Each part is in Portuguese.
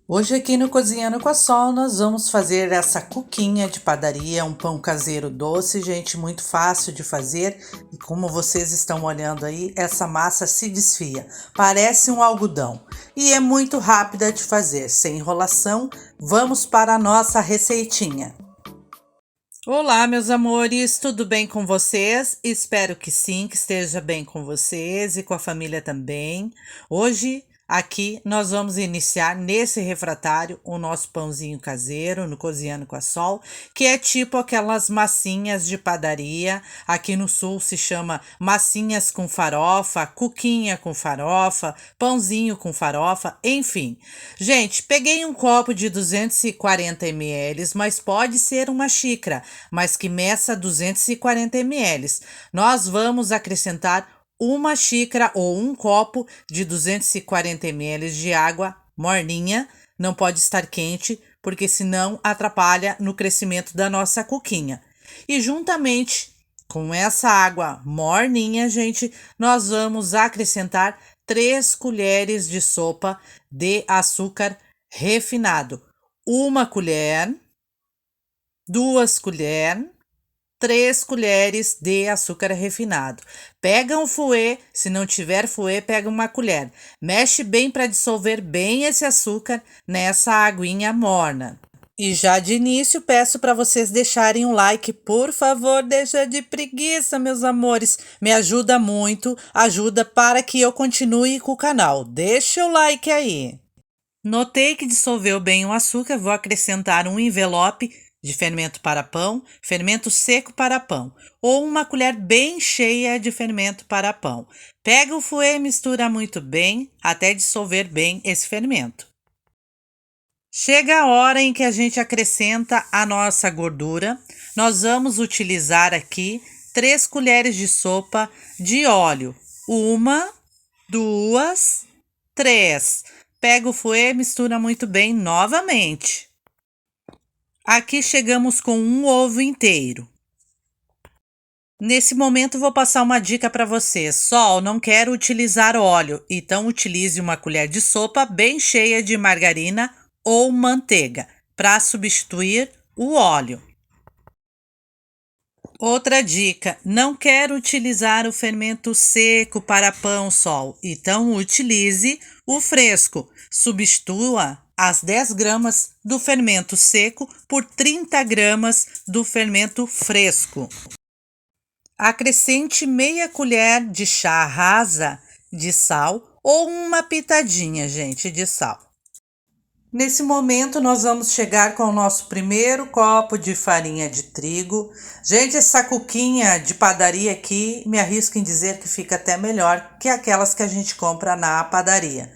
Hoje aqui no Cozinhando com a Sol nós vamos fazer essa cuquinha de padaria, um pão caseiro doce, gente, muito fácil de fazer. E como vocês estão olhando aí, essa massa se desfia, parece um algodão e é muito rápida de fazer, sem enrolação. Vamos para a nossa receitinha. Olá, meus amores, tudo bem com vocês? Espero que sim, que esteja bem com vocês e com a família também. Hoje, aqui, nós vamos iniciar nesse refratário o nosso pãozinho caseiro no Cozinhando com a Sol, que é tipo aquelas massinhas de padaria. Aqui no sul se chama massinhas com farofa, cuquinha com farofa, pãozinho com farofa, enfim. Gente, peguei um copo de 240 ml, mas pode ser uma xícara, mas que meça 240 ml. Nós vamos acrescentar uma xícara ou um copo de 240 ml de água morninha, não pode estar quente, porque senão atrapalha no crescimento da nossa cuquinha. E juntamente com essa água morninha, gente, nós vamos acrescentar 3 colheres de sopa de açúcar refinado. Uma colher, 2 colheres, 3 colheres de açúcar refinado. Pega um fouet, se não tiver fouet, pega uma colher. Mexe bem para dissolver bem esse açúcar nessa aguinha morna. E já de início peço para vocês deixarem um like, por favor, deixa de preguiça, meus amores. Me ajuda muito, ajuda para que eu continue com o canal. Deixa o like aí. Notei que dissolveu bem o açúcar, vou acrescentar um envelope de fermento para pão, fermento seco para pão, ou uma colher bem cheia de fermento para pão. Pega o fouet e mistura muito bem até dissolver bem esse fermento. Chega a hora em que a gente acrescenta a nossa gordura. Nós vamos utilizar aqui 3 colheres de sopa de óleo. 1, 2, 3. Pega o fouet e mistura muito bem novamente. Aqui chegamos com um ovo inteiro. Nesse momento vou passar uma dica para vocês. Sol, não quero utilizar óleo, então utilize uma colher de sopa bem cheia de margarina ou manteiga para substituir o óleo. Outra dica, não quero utilizar o fermento seco para pão, Sol, então utilize o fresco. Substitua as 10 gramas do fermento seco por 30 gramas do fermento fresco. Acrescente meia colher de chá rasa de sal ou uma pitadinha, gente, de sal. Nesse momento, nós vamos chegar com o nosso primeiro copo de farinha de trigo. Gente, essa cuquinha de padaria aqui, me arrisco em dizer que fica até melhor que aquelas que a gente compra na padaria.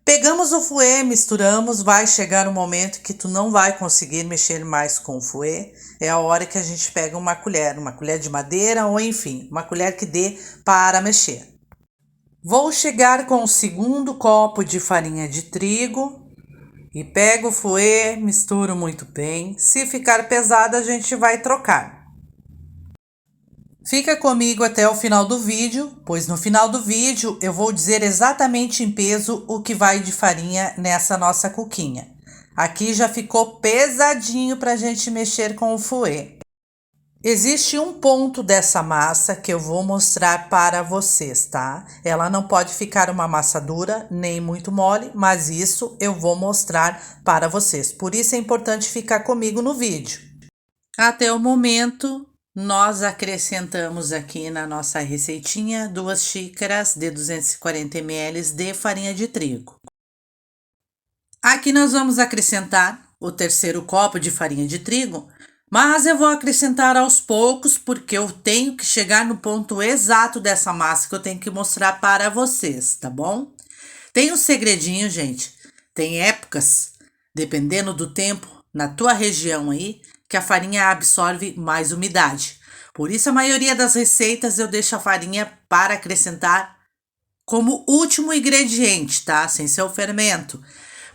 Pegamos o fouet, misturamos, vai chegar um momento que tu não vai conseguir mexer mais com o fouet. É a hora que a gente pega uma colher de madeira ou enfim, uma colher que dê para mexer. Vou chegar com o segundo copo de farinha de trigo. E pego o fouet, misturo muito bem. Se ficar pesado, a gente vai trocar. Fica comigo até o final do vídeo, pois no final do vídeo eu vou dizer exatamente em peso o que vai de farinha nessa nossa cuquinha. Aqui já ficou pesadinho para a gente mexer com o fouet. Existe um ponto dessa massa que eu vou mostrar para vocês, tá? Ela não pode ficar uma massa dura, nem muito mole, mas isso eu vou mostrar para vocês. Por isso é importante ficar comigo no vídeo. Até o momento, nós acrescentamos aqui na nossa receitinha 2 xícaras de 240 ml de farinha de trigo. Aqui nós vamos acrescentar o terceiro copo de farinha de trigo, mas eu vou acrescentar aos poucos porque eu tenho que chegar no ponto exato dessa massa que eu tenho que mostrar para vocês, tá bom? Tem um segredinho, gente. Tem épocas, dependendo do tempo, na tua região aí, que a farinha absorve mais umidade. Por isso a maioria das receitas eu deixo a farinha para acrescentar como último ingrediente, tá? Sem ser o fermento.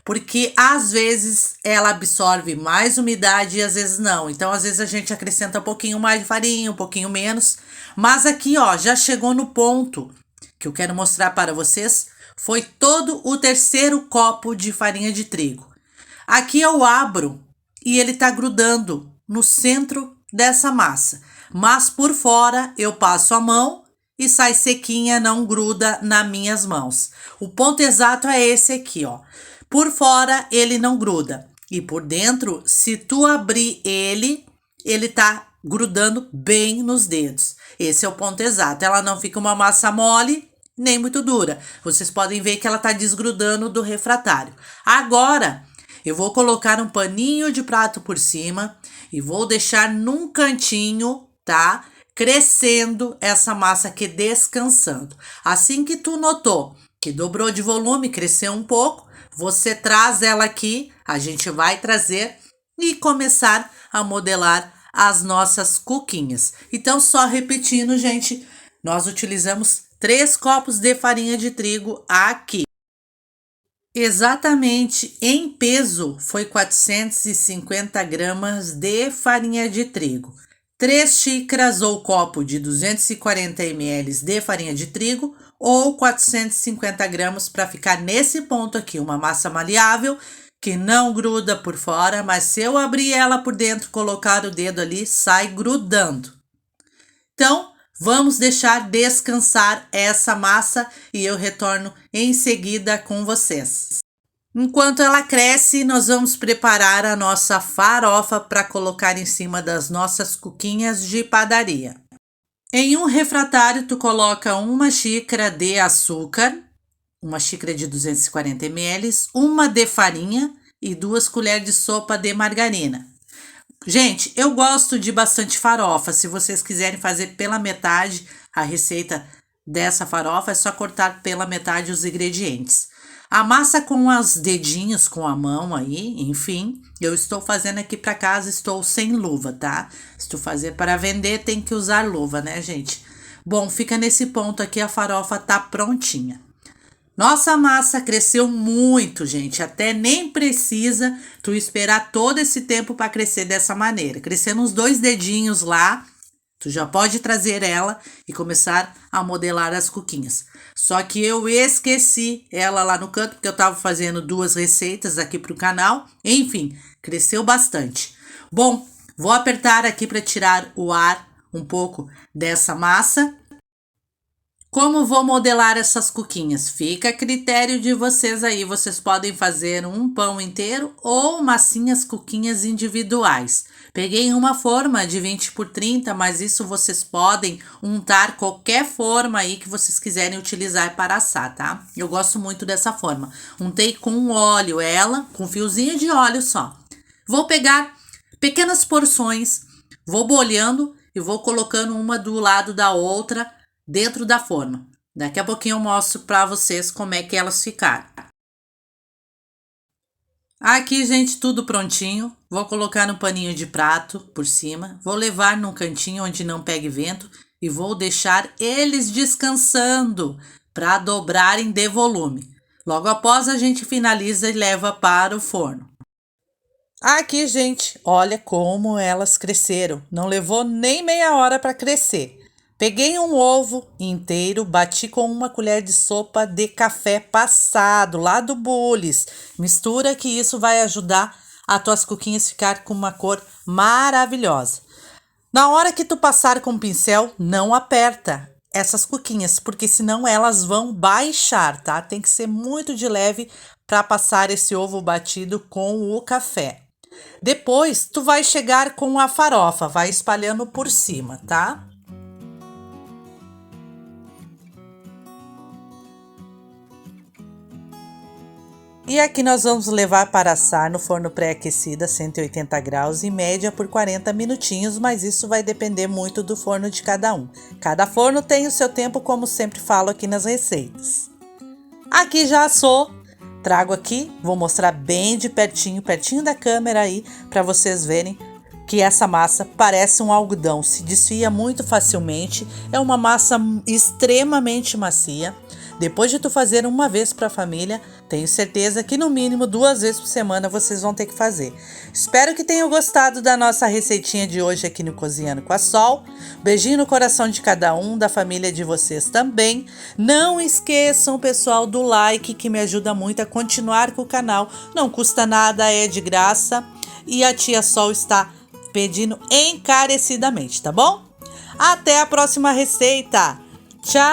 Porque às vezes ela absorve mais umidade e às vezes não. Então, às vezes a gente acrescenta um pouquinho mais de farinha, um pouquinho menos. Mas aqui, ó, já chegou no ponto que eu quero mostrar para vocês. Foi todo o terceiro copo de farinha de trigo. Aqui eu abro e ele tá grudando no centro dessa massa, mas por fora eu passo a mão e sai sequinha, não gruda nas minhas mãos. O ponto exato é esse aqui, ó. Por fora ele não gruda e por dentro, se tu abrir ele tá grudando bem nos dedos. Esse é o ponto exato. Ela não fica uma massa mole nem muito dura. Vocês podem ver que ela tá desgrudando do refratário. Agora, eu vou colocar um paninho de prato por cima e vou deixar num cantinho, tá? Crescendo essa massa aqui, descansando. Assim que tu notou que dobrou de volume, cresceu um pouco, você traz ela aqui, a gente vai trazer e começar a modelar as nossas cuquinhas. Então, só repetindo, gente, nós utilizamos 3 copos de farinha de trigo aqui. Exatamente em peso foi 450 gramas de farinha de trigo. 3 xícaras ou copo de 240 ml de farinha de trigo ou 450 gramas para ficar nesse ponto aqui, uma massa maleável que não gruda por fora, mas se eu abrir ela por dentro, colocar o dedo ali, sai grudando. Então, vamos deixar descansar essa massa e eu retorno em seguida com vocês. Enquanto ela cresce, nós vamos preparar a nossa farofa para colocar em cima das nossas cuquinhas de padaria. Em um refratário, tu coloca 1 xícara de açúcar, 1 xícara de 240 ml, 1 de farinha e 2 colheres de sopa de margarina. Gente, eu gosto de bastante farofa. Se vocês quiserem fazer pela metade a receita dessa farofa, é só cortar pela metade os ingredientes. Amassa com os dedinhos, com a mão aí, enfim. Eu estou fazendo aqui para casa, estou sem luva, tá? Se tu fazer para vender, tem que usar luva, né, gente? Bom, fica nesse ponto aqui, a farofa tá prontinha. Nossa massa cresceu muito, gente, até nem precisa tu esperar todo esse tempo para crescer dessa maneira. Crescendo uns 2 dedinhos lá, tu já pode trazer ela e começar a modelar as cuquinhas. Só que eu esqueci ela lá no canto, porque eu tava fazendo 2 receitas aqui pro canal. Enfim, cresceu bastante. Bom, vou apertar aqui para tirar o ar um pouco dessa massa. Como vou modelar essas cuquinhas? Fica a critério de vocês aí. Vocês podem fazer um pão inteiro ou massinhas cuquinhas individuais. Peguei uma forma de 20 por 30, mas isso vocês podem untar qualquer forma aí que vocês quiserem utilizar para assar, tá? Eu gosto muito dessa forma. Untei com óleo ela, com fiozinho de óleo só. Vou pegar pequenas porções, vou bolhando e vou colocando uma do lado da outra dentro da forma. Daqui a pouquinho eu mostro para vocês como é que elas ficaram. Aqui, gente, tudo prontinho. Vou colocar no paninho de prato por cima. Vou levar num cantinho onde não pegue vento e vou deixar eles descansando para dobrarem de volume. Logo após a gente finaliza e leva para o forno. Aqui, gente, olha como elas cresceram. Não levou nem meia hora para crescer. Peguei um ovo inteiro, bati com 1 colher de sopa de café passado, lá do Bullis. Mistura que isso vai ajudar as tuas cuquinhas ficar com uma cor maravilhosa. Na hora que tu passar com o pincel, não aperta essas cuquinhas, porque senão elas vão baixar, tá? Tem que ser muito de leve para passar esse ovo batido com o café. Depois, tu vai chegar com a farofa, vai espalhando por cima, tá? E aqui nós vamos levar para assar no forno pré-aquecido a 180 graus em média por 40 minutinhos, mas isso vai depender muito do forno de cada um. Cada forno tem o seu tempo, como sempre falo aqui nas receitas. Aqui já assou, trago aqui, vou mostrar bem de pertinho, pertinho da câmera aí, para vocês verem que essa massa parece um algodão, se desfia muito facilmente, é uma massa extremamente macia. Depois de tu fazer uma vez para a família, tenho certeza que no mínimo 2 vezes por semana vocês vão ter que fazer. Espero que tenham gostado da nossa receitinha de hoje aqui no Cozinhando com a Sol. Beijinho no coração de cada um, da família de vocês também. Não esqueçam, pessoal, do like, que me ajuda muito a continuar com o canal. Não custa nada, é de graça. E a tia Sol está pedindo encarecidamente, tá bom? Até a próxima receita! Tchau!